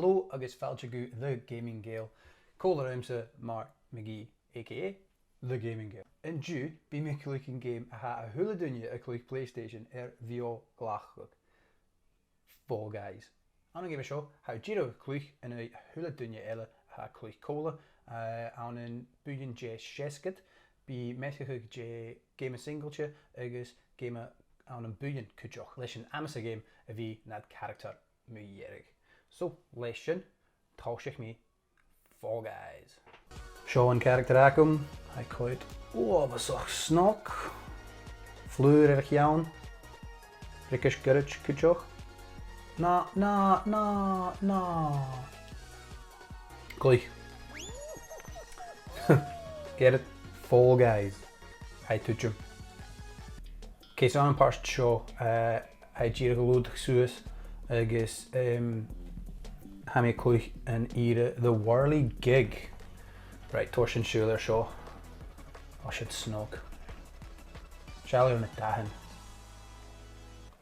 Hallo agus fáilte go the Gaming Gale, cóla aimsa mar McGee aka the Gaming Gale. In dú, bí mé cliuch game a thula duine a cliuch PlayStation bhío Gàidhlig. Fall Guys. An give a show how Giro cliuch in a thula duine eile a cliuch cóla an in buin J Sheskid bí meisce J game singleche agus game an buin cúteach leis an amasa game a bhí nad character muirig. So, leis sin, táiseach mí Fall Guys. Seo an character acum, I coit basach snog, flúr ar cheann, rickish gurich cúteach. Na. Cliuch. Get it? Fall Guys. I túteach. Cés an páist seo, I ddíra go lúdach suas agus ha mé cliuch an ire the Whirly Gig. Right, torsin siúil ar seo. Ó siad snog. Sealir na dahan.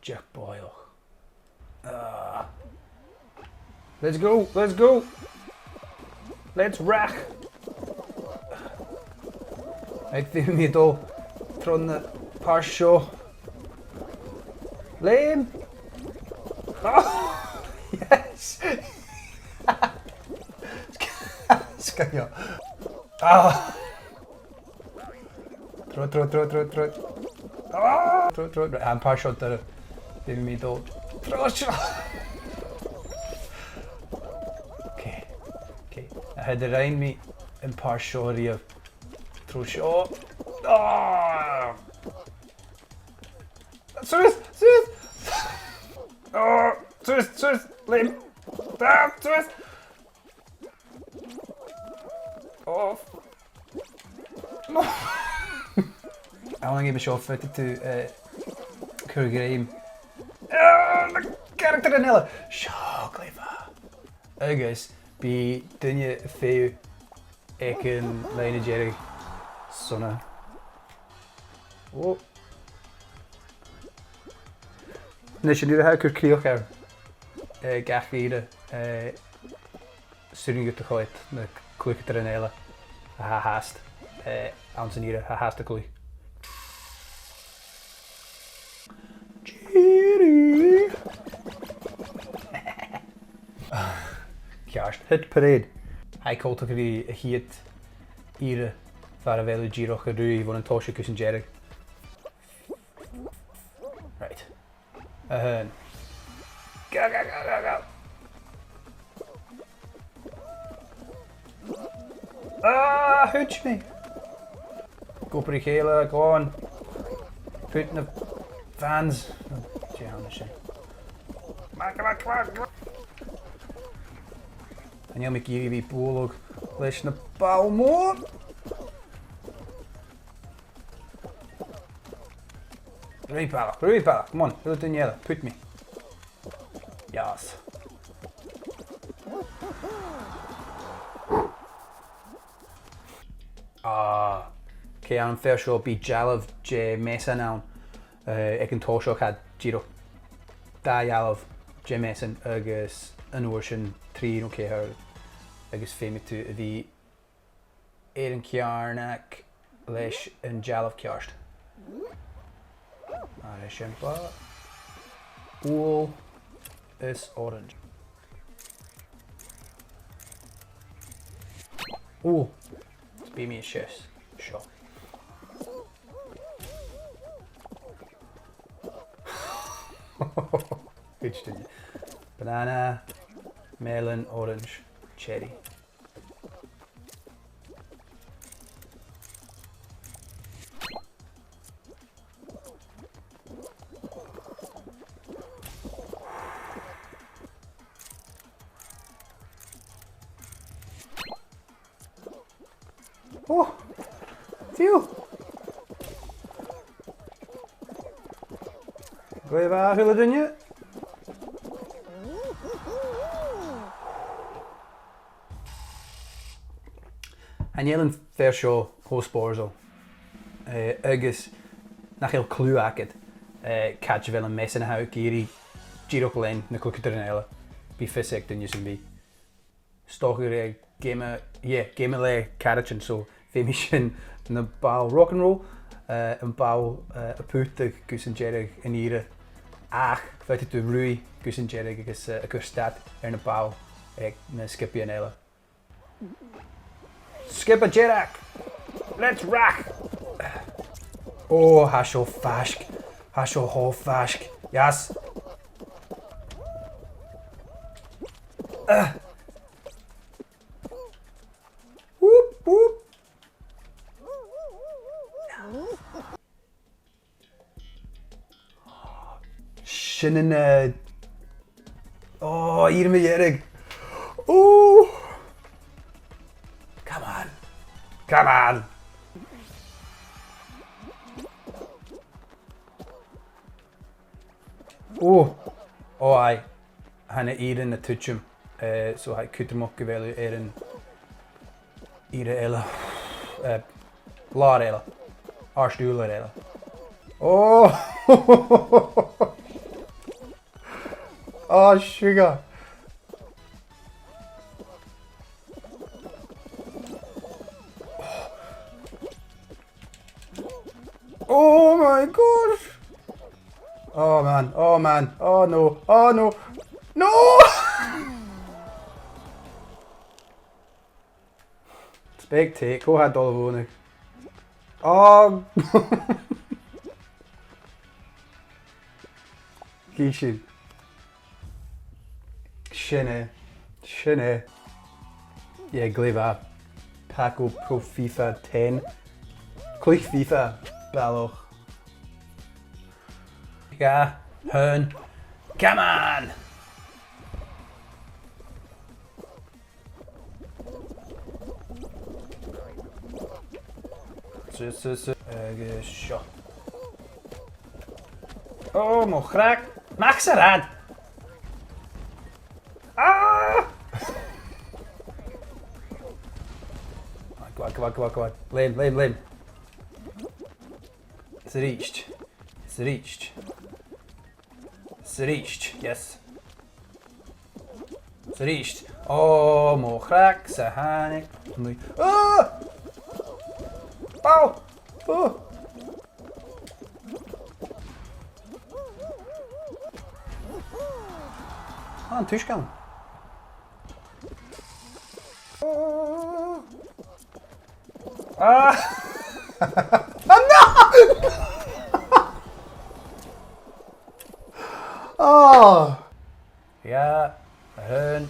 Jack Boyle. Let's go! Let's rack! Ag fi mi dó tron na páist seo. Lame! Oh, yes! Scanio. Ah! Throw. Ah! Throw. I'm paar shot there. Give me the throw shot. Okay. I had the rain me in paar shot here. Throw shot. Ah! Serious. Oh, serious. Lame. Damn, serious. Off. No. I want to give a shot for it to Kurgraham. The character in Ella. Shockliver. Agus, be dunje feu eken line Jerry. Sonna. Oh. Nes je nu de huiker cliuch ar gachíre sturing ut gooit na cliuch er in Ella. A haast. Aan zijn hier a haast de cliuch. Jerry. Kjast, het parade. Hij called ook die hiet hier waar wel Giro gedoe van een tosje kussen Jerry. Right. Go. Ah, hutch me. Go pretty gele, go on. Put in the fans. Gee, how much? Come on. En jij moet hier weer pool ook. Lees een pauw more. Repala. Come on, do it in yellow. Put me. Yes. Okay, aan fair show be Jalov J Mason now. Ik een toshok had Giro. Da Jalov J Mason agus an ocean 3 okay her agus fame to the Aaron Kjarnak leis en Jalov Kjarst. Shimpa. Wool is orange. Ooh, it's be me a chef's shop. Which did you? Banana, melon, orange, cherry. Oh, phew. Go even hullen doen je. En jij een fair show hospor zo. Agus nach heel cliuch het. Catch wel een mes in huik hier. Giro klein, na cliuch er een hele. Be physic dan je zijn be. stocker game le carriage so fémission na bal rock and roll een bal putig gus en jerig in ire ach vet du rui gus en jerig agus stad na bal na skip en elle skip a jerig let's rock oh hasho fask hasho ho fask yes whoop whoop Shinnen oh hier me jerig oh come on come on oh I hanna ieren na tutjum so hij kunt hem ook wel ire elle laar elle arstuuler elle oh oh sugar oh my gosh oh man oh man oh no oh no no it's big take go ahead dollar oh Kishin Shinne yeah Gleva Paco Pro FIFA 10 cliuch FIFA Balloch ja hun come on shot oh mo graag maak ze eraan ah come on lame it's reached yes it's reached oh mo graag ze hanik ah oh oh een tuurskant. Ah! Oh no! Oh! Ja, hun.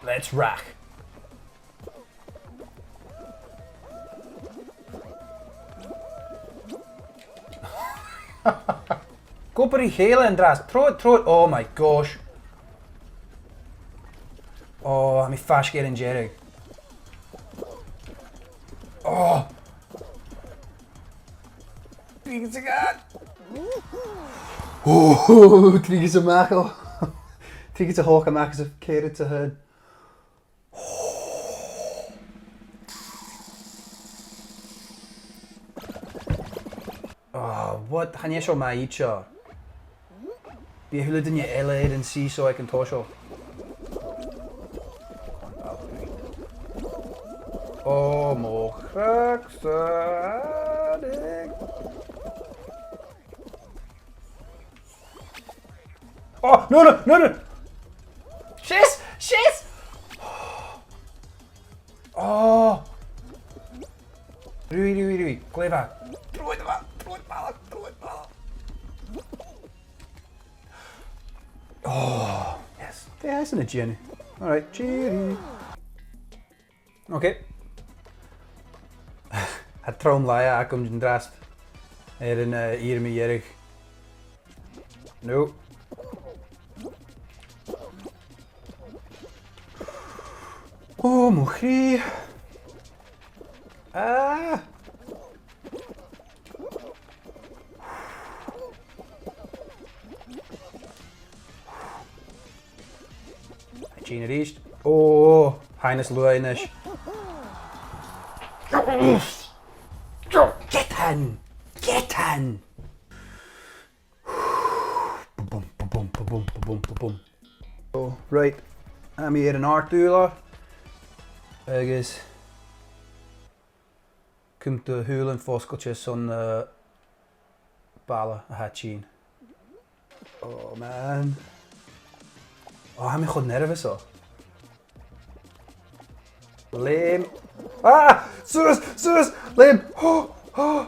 Let's rock. Kopperie gele en draast. Troot. Oh my gosh. Oh, I'm fast getting jerig. Oh. Kriegen ze gaan. Oh, kriegen ze maken. Kriegen ze hoog en maken ze verkeerd te hun. Oh, wat? Ga je zo maar iets? Die hullen in je elle en zie zo ik een tosho. Oh, mogelijk zadig. Oh, no. Shit. Oh. Rui. Clever. Throw it ballen. Oh, yes. Hij is een gin. Alright, cheery. Oké. Het troonlaia, hij komt in draast. Hier me jerig. No. Oh, mochie. Ah. Gina reached. Oh, Highness Luinish. Get in! Oh, right. I'm hier an aardúla agus komt de hulen foskeltjes on de balen a hatchin. Oh man. Oh, hij me goed nervous zo. Lame. Ah! Sus! Lame! Oh! Oh!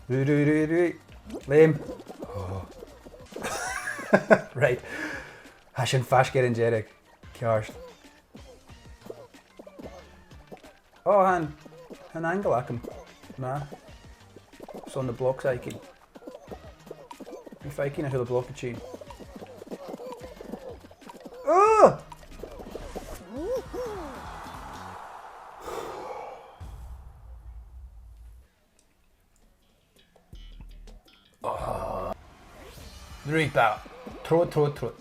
Doei. Lame. Oh. Right. Hij should fast get in Jerek. Karst. Oh, han angle at hem. Nah. Zo'n de blok zeiken. Die feiken naar de blokken chain. Oh! Druk out. Trot.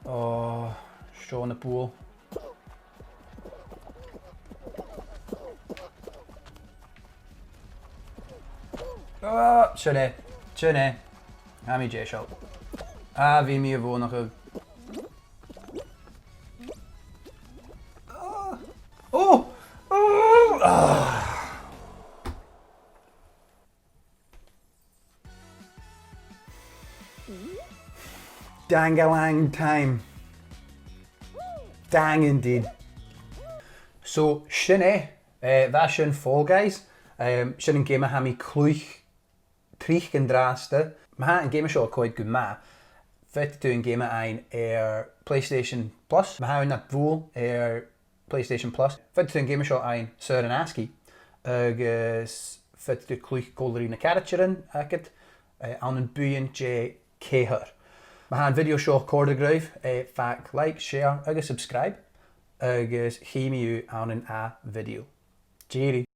Oh, show in the pool. Oh, tjene. Ga me J-shot. Ah, wie meer voor nog een. Oh! Dang-a-lang time. Dang indeed. So, sinne, that sin Fall Guys. Sin een game ha mi cliuch triech yn draste. Ma ha een game seo coed gw ma. Fet doen game ein PlayStation Plus. Ma ha een nat voel PlayStation Plus. Fet doen game seo ein Sir and Asky. Agus fet doen cliuch golderin a characterin akit. Aan een buien J. Keher. Ma ha een video seo cordagraif. Fac like, share, agus subscribe. Agus chi mi u aan een a video. Jerry.